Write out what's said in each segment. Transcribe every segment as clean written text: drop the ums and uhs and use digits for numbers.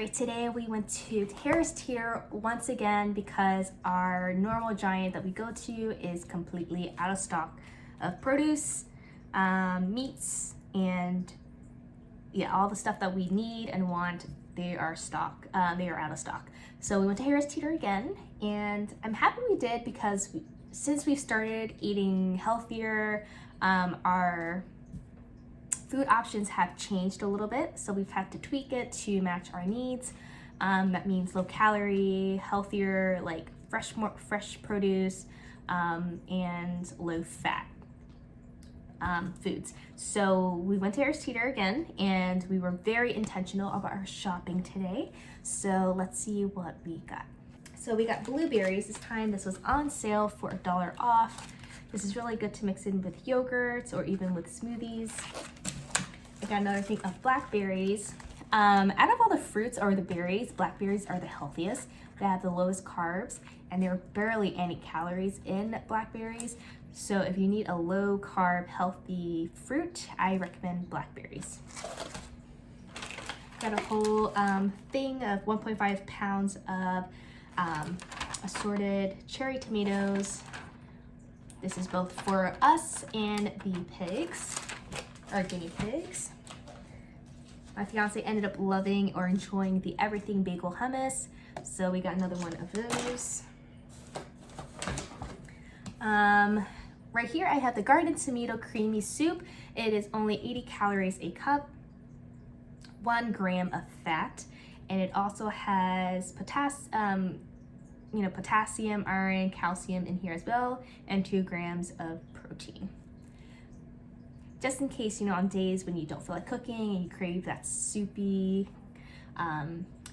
Alright, today we went to Harris Teeter once again because our normal giant that we go to is completely out of stock of produce, meats, and yeah, all the stuff that we need and want. They are out of stock. So we went to Harris Teeter again, and I'm happy we did because since we've started eating healthier, our food options have changed a little bit, so we've had to tweak it to match our needs. That means low calorie, healthier, like fresh produce, and low fat foods. So we went to Harris Teeter again, and we were very intentional about our shopping today. So let's see what we got. So we got blueberries this time. This was on sale for $1 off. This is really good to mix in with yogurts or even with smoothies. I got another thing of blackberries. Out of all the fruits or the berries, blackberries are the healthiest. They have the lowest carbs, and there are barely any calories in blackberries. So if you need a low carb, healthy fruit, I recommend blackberries. Got a whole thing of 1.5 pounds of assorted cherry tomatoes. This is both for us and the pigs, our guinea pigs. My fiance ended up loving or enjoying the everything bagel hummus, so we got another one of those. Right here I have the garden tomato creamy soup. It is only 80 calories a cup, 1 gram of fat, and it also has potassium, iron, calcium in here as well, and 2 grams of protein. Just in case, on days when you don't feel like cooking and you crave that soupy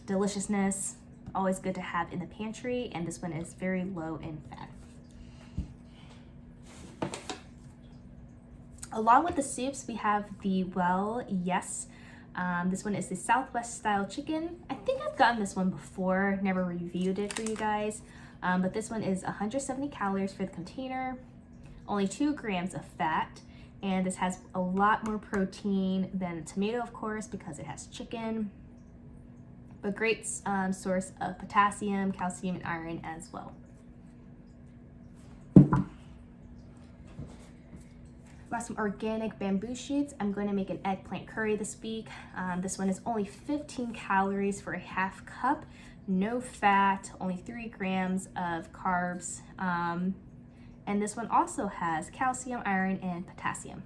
deliciousness, always good to have in the pantry, and this one is very low in fat. Along with the soups, we have the Yes. This one is the Southwest style chicken. I think I've gotten this one before, never reviewed it for you guys, but this one is 170 calories for the container, only 2 grams of fat, and this has a lot more protein than a tomato, of course, because it has chicken, but great source of potassium, calcium, and iron as well. Got some organic bamboo shoots. I'm going to make an eggplant curry this week. This one is only 15 calories for a half cup, no fat, only 3 grams of carbs. And this one also has calcium, iron, and potassium.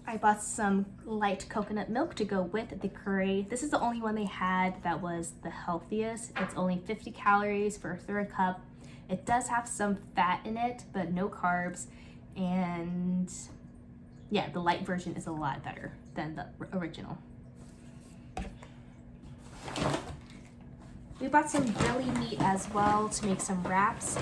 I bought some light coconut milk to go with the curry. This is the only one they had that was the healthiest. It's only 50 calories for a third cup. It does have some fat in it, but no carbs. And yeah, the light version is a lot better than the original. We bought some deli meat as well to make some wraps.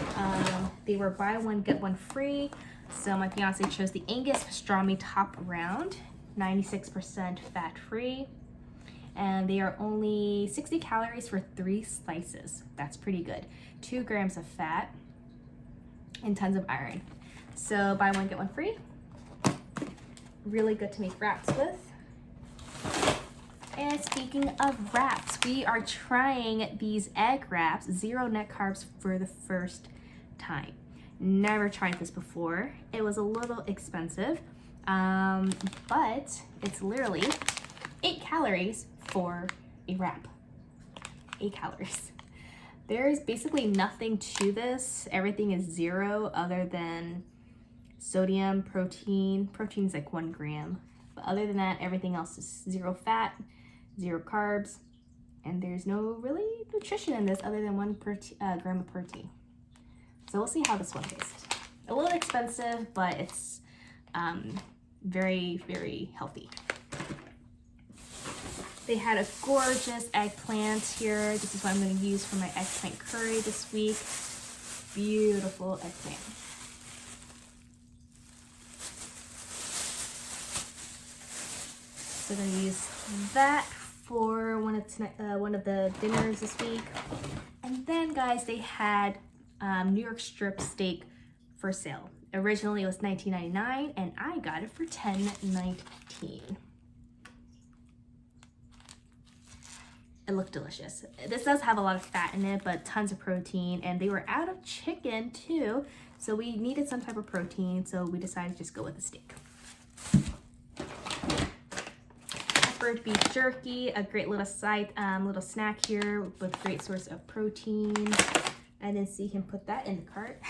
They were buy one, get one free. So my fiance chose the Angus pastrami top round, 96% fat free. And they are only 60 calories for 3 slices. That's pretty good. 2 grams of fat and tons of iron. So buy one, get one free. Really good to make wraps with. And speaking of wraps, we are trying these egg wraps, 0 net carbs, for the first time. Never tried this before. It was a little expensive, but it's literally 8 calories for a wrap. 8 calories. There is basically nothing to this. Everything is 0 other than sodium, protein. Protein is like 1 gram. But other than that, everything else is 0 fat, 0 carbs, and there's no really nutrition in this other than 1 gram of protein. So we'll see how this one tastes. A little expensive, but it's very, very healthy. They had a gorgeous eggplant here. This is what I'm going to use for my eggplant curry this week. Beautiful eggplant. So I'm going to use that for one of the dinners this week. And then, guys, they had New York strip steak for sale. Originally it was $19.99 and I got it for $10.19. It looked delicious. This does have a lot of fat in it, but tons of protein, and they were out of chicken too, so we needed some type of protein, so we decided to just go with the steak. Peppered beef jerky, a great little little snack here with great source of protein. I didn't see him put that in the cart.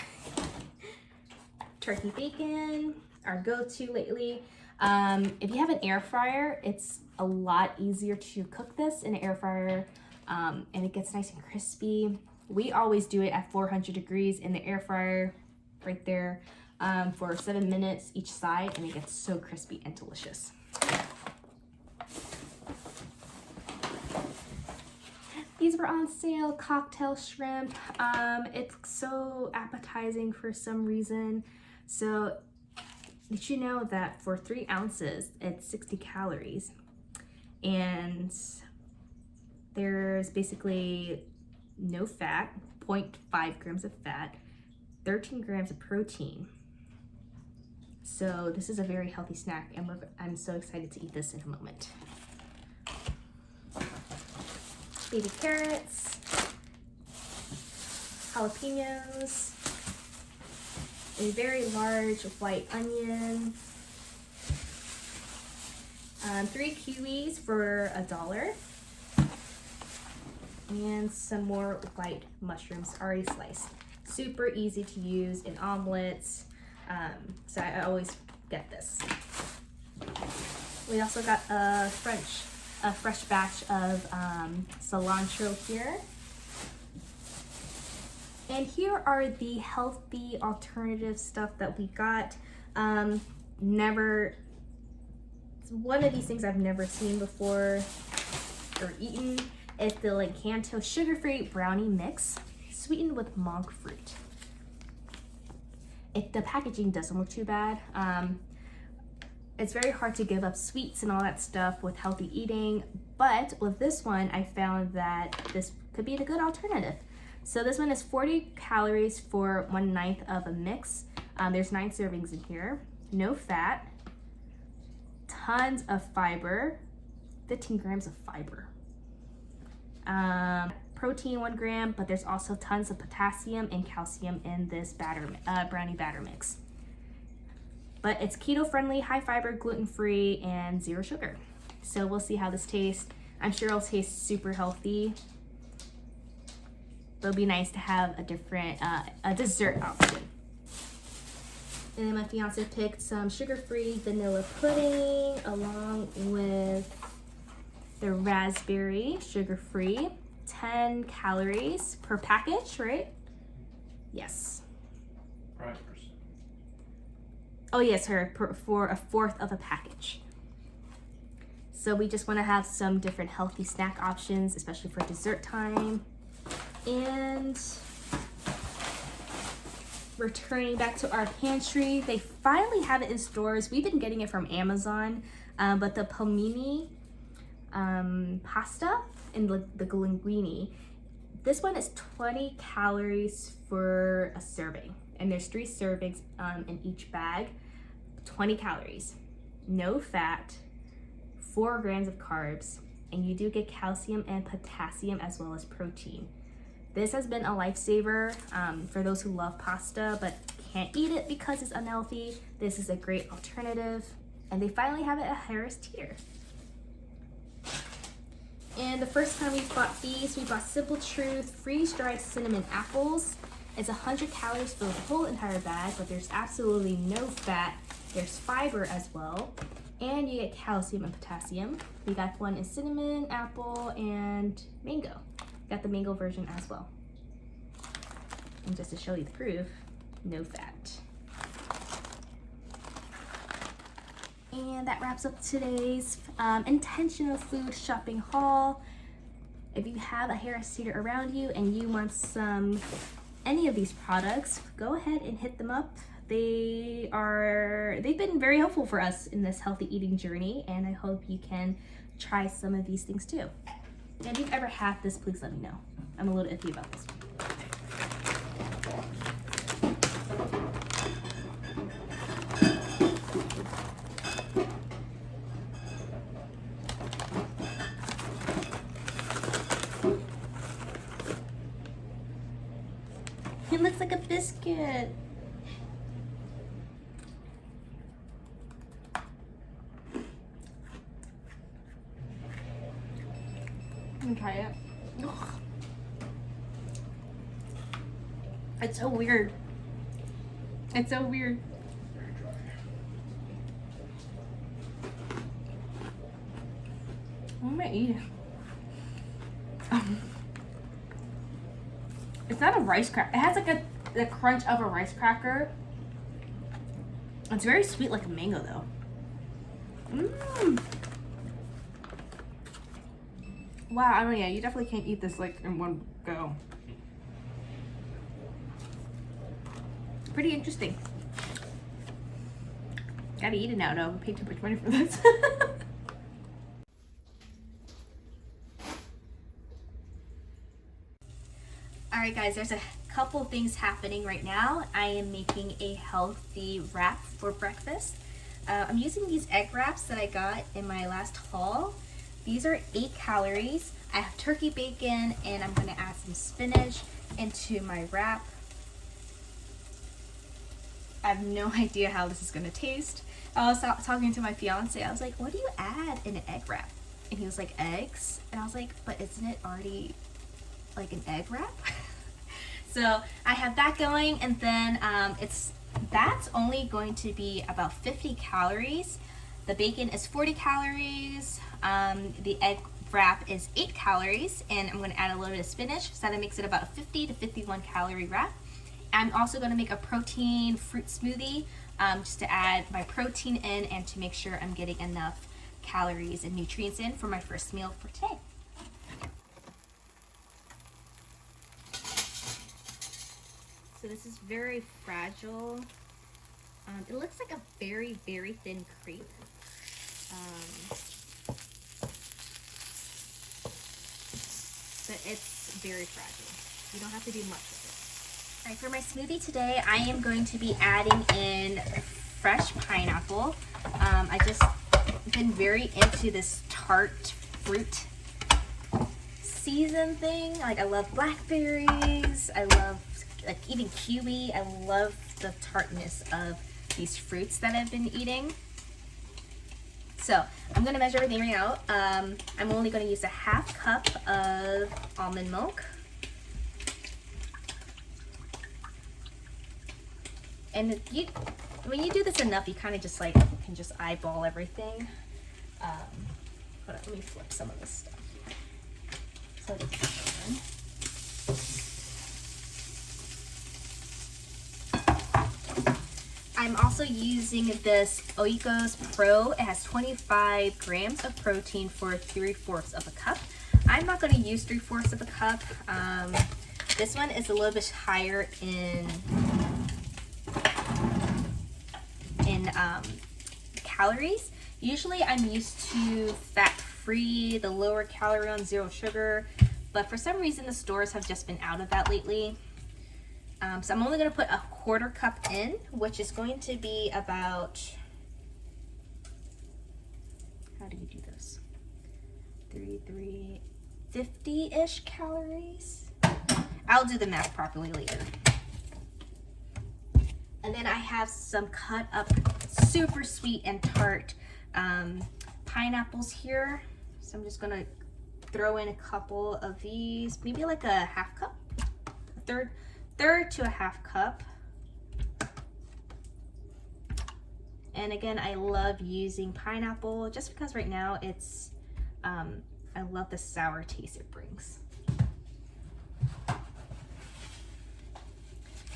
Turkey bacon, our go-to lately. If you have an air fryer, it's a lot easier to cook this in an air fryer, and it gets nice and crispy. We always do it at 400 degrees in the air fryer right there for 7 minutes each side, and it gets so crispy and delicious. These were on sale, cocktail shrimp. It's so appetizing for some reason. So did you know that for 3 ounces, it's 60 calories? And there's basically no fat, 0.5 grams of fat, 13 grams of protein. So this is a very healthy snack, and I'm so excited to eat this in a moment. Baby carrots, jalapenos, a very large white onion, 3 kiwis for $1, and some more white mushrooms already sliced. Super easy to use in omelets, so I always get this. We also got a fresh batch of cilantro here. And here are the healthy alternative stuff that we got. One of these things I've never seen before or eaten is the Lakanto sugar-free brownie mix, sweetened with monk fruit. The packaging doesn't look too bad. It's very hard to give up sweets and all that stuff with healthy eating, but with this one, I found that this could be a good alternative. So this one is 40 calories for 1/9 of a mix. There's 9 servings in here, no fat, tons of fiber, 15 grams of fiber. Protein 1 gram, but there's also tons of potassium and calcium in this brownie batter mix. But it's keto friendly, high fiber, gluten free, and 0 sugar. So we'll see how this tastes. I'm sure it'll taste super healthy. It'll be nice to have a different a dessert option. And then my fiance picked some sugar-free vanilla pudding along with the raspberry sugar-free. 10 calories per package, right? Yes. 5%. Oh yes, for a 1/4 of a package. So we just want to have some different healthy snack options, especially for dessert time. And returning back to our pantry, they finally have it in stores. We've been getting it from Amazon, but the palmini pasta and the linguine, this one is 20 calories for a serving, and there's 3 servings in each bag. 20 calories, no fat, 4 grams of carbs, and you do get calcium and potassium as well as protein. This has been a lifesaver for those who love pasta but can't eat it because it's unhealthy. This is a great alternative, and they finally have it at Harris Teeter. And the first time we bought these, we bought Simple Truth freeze-dried cinnamon apples. It's 100 calories for the whole entire bag, but there's absolutely no fat. There's fiber as well, and you get calcium and potassium. We got one in cinnamon, apple, and mango. Got the mango version as well. And just to show you the proof, no fat. And that wraps up today's intentional food shopping haul. If you have a Harris Teeter around you and you want any of these products, go ahead and hit them up. They've been very helpful for us in this healthy eating journey, and I hope you can try some of these things too. And if you've ever had this, please let me know. I'm a little iffy about this one. It looks like a biscuit. I'm gonna try it. Ugh. It's so weird. It's so weird. What am I eating? It's not a rice cracker. It has like the crunch of a rice cracker. It's very sweet, like a mango though. Wow, I mean, yeah, you definitely can't eat this like in one go. Pretty interesting. Gotta eat it now, though. I paid too much money for this. Alright guys, there's a couple things happening right now. I am making a healthy wrap for breakfast. I'm using these egg wraps that I got in my last haul. These are 8 calories. I have turkey bacon and I'm gonna add some spinach into my wrap. I have no idea how this is gonna taste. I was talking to my fiance. I was like, what do you add in an egg wrap? And he was like, eggs. And I was like, but isn't it already like an egg wrap? So I have that going, and then that's only going to be about 50 calories. The bacon is 40 calories. The egg wrap is 8 calories, and I'm going to add a little bit of spinach, so that makes it about a 50 to 51 calorie wrap. I'm also going to make a protein fruit smoothie just to add my protein in and to make sure I'm getting enough calories and nutrients in for my first meal for today. So this is very fragile. It looks like a very, very thin crepe. But it's very fragile. You don't have to do much with it. All right, for my smoothie today, I am going to be adding in fresh pineapple. I just been very into this tart fruit season thing. Like, I love blackberries. I love like even kiwi. I love the tartness of these fruits that I've been eating. So I'm gonna measure everything right out. I'm only gonna use a half cup of almond milk. And when you do this enough, you kind of just like can just eyeball everything. Hold on, let me flip some of this stuff. So I'm also using this Oikos Pro. It has 25 grams of protein for 3/4 of a cup. I'm not going to use 3/4 of a cup. This one is a little bit higher in calories. Usually I'm used to fat-free, the lower calorie on, 0 sugar, but for some reason the stores have just been out of that lately. So I'm only going to put a 1/4 cup in, which is going to be about, how do you do this? 50-ish calories. I'll do the math properly later. And then I have some cut up super sweet and tart pineapples here. So I'm just going to throw in a couple of these, maybe like a half cup, a third to a half cup. And again, I love using pineapple just because right now it's, I love the sour taste it brings.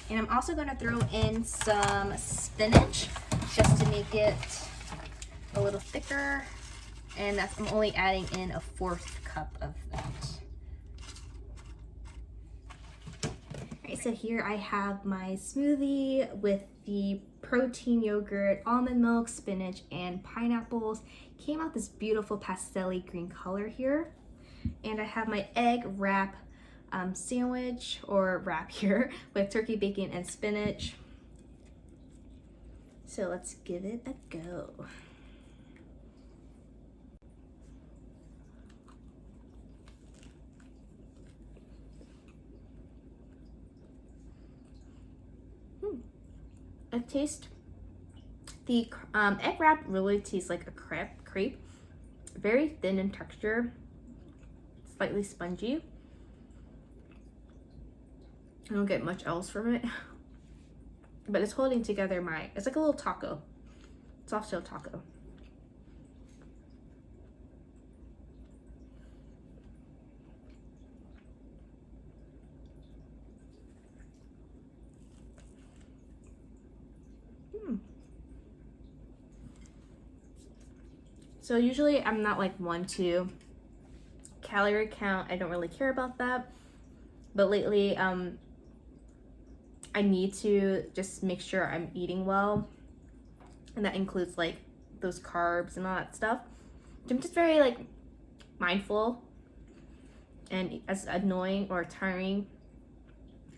And I'm also going to throw in some spinach just to make it a little thicker. And I'm only adding in a 1/4 cup of that. Alright, so here I have my smoothie with the protein yogurt, almond milk, spinach, and pineapples. Came out this beautiful pastel-y green color here. And I have my egg wrap sandwich or wrap here with turkey bacon and spinach. So let's give it a go. It tastes, the egg wrap really tastes like a crepe. Very thin in texture, slightly spongy. I don't get much else from it, but it's holding together it's like a little taco, soft shell taco. So usually I'm not like one to calorie count. I don't really care about that. But lately, I need to just make sure I'm eating well. And that includes like those carbs and all that stuff. I'm just very like mindful, and as annoying or tiring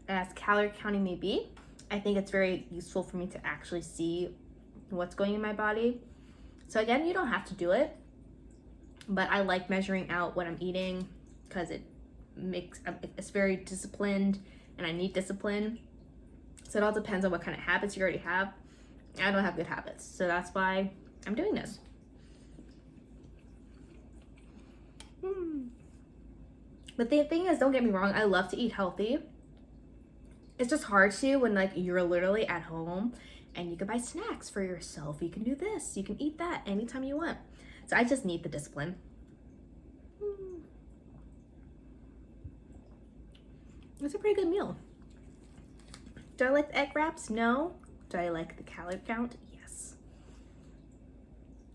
as calorie counting may be, I think it's very useful for me to actually see what's going in my body. So again, you don't have to do it, but I like measuring out what I'm eating because it's very disciplined, and I need discipline. So it all depends on what kind of habits you already have. I don't have good habits, so that's why I'm doing this. But the thing is, don't get me wrong, I love to eat healthy. It's just hard to when like you're literally at home and you can buy snacks for yourself. You can do this, you can eat that anytime you want. So I just need the discipline. It's a pretty good meal. Do I like the egg wraps? No. Do I like the calorie count? Yes.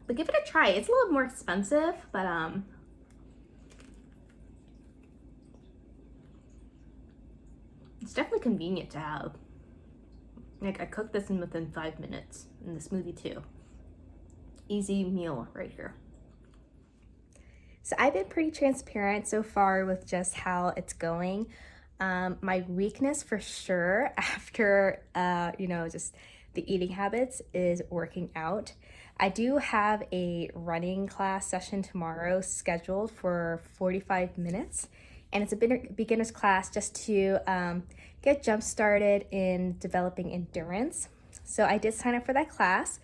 But give it a try. It's a little more expensive, but it's definitely convenient to have. Like I cooked this in within 5 minutes, and the smoothie too. Easy meal right here. So I've been pretty transparent so far with just how it's going. My weakness for sure after, just the eating habits is working out. I do have a running class session tomorrow scheduled for 45 minutes. And it's a beginner's class just to get jump started in developing endurance. So I did sign up for that class,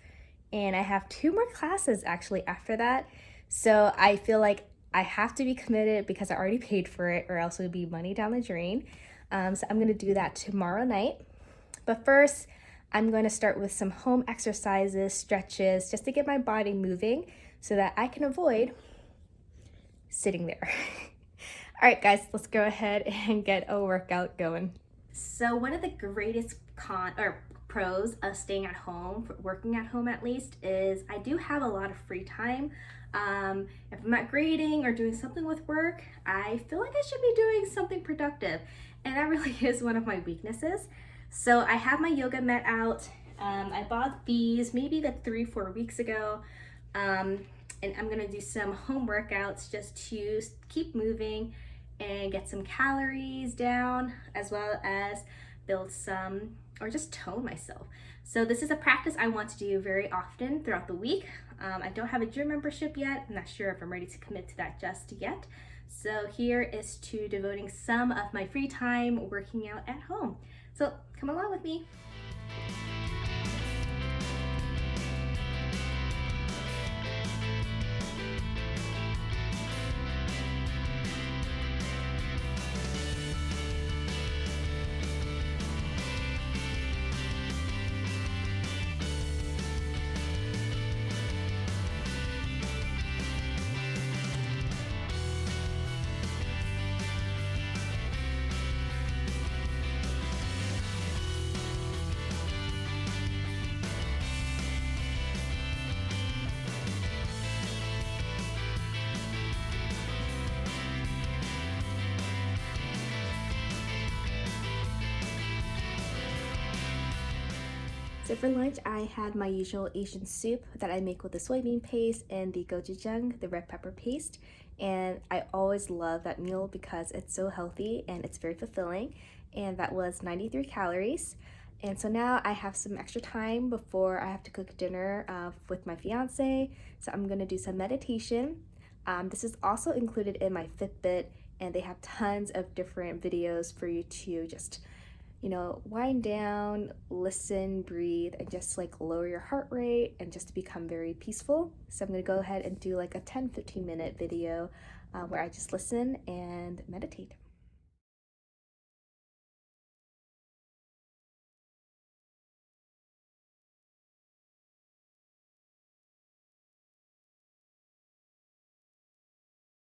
and I have 2 more classes actually after that. So I feel like I have to be committed because I already paid for it, or else it would be money down the drain. So I'm gonna do that tomorrow night. But first, I'm going to start with some home exercises, stretches, just to get my body moving so that I can avoid sitting there. All right, guys, let's go ahead and get a workout going. So one of the greatest pros of staying at home, working at home at least, is I do have a lot of free time. If I'm not grading or doing something with work, I feel like I should be doing something productive. And that really is one of my weaknesses. So I have my yoga mat out. I bought these maybe like 3-4 weeks ago. And I'm gonna do some home workouts just to keep moving and get some calories down, as well as build some, or just tone myself. So this is a practice I want to do very often throughout the week. I don't have a gym membership yet. I'm not sure if I'm ready to commit to that just yet. So here is to devoting some of my free time working out at home. So come along with me. So for lunch, I had my usual Asian soup that I make with the soybean paste and the gochujang, the red pepper paste. And I always love that meal because it's so healthy and it's very fulfilling. And that was 93 calories. And so now I have some extra time before I have to cook dinner with my fiance. So I'm gonna do some meditation. This is also included in my Fitbit, and they have tons of different videos for you to just you know, wind down, listen, breathe, and just like lower your heart rate and just to become very peaceful. So I'm gonna go ahead and do like a 10-15 minute video where I just listen and meditate.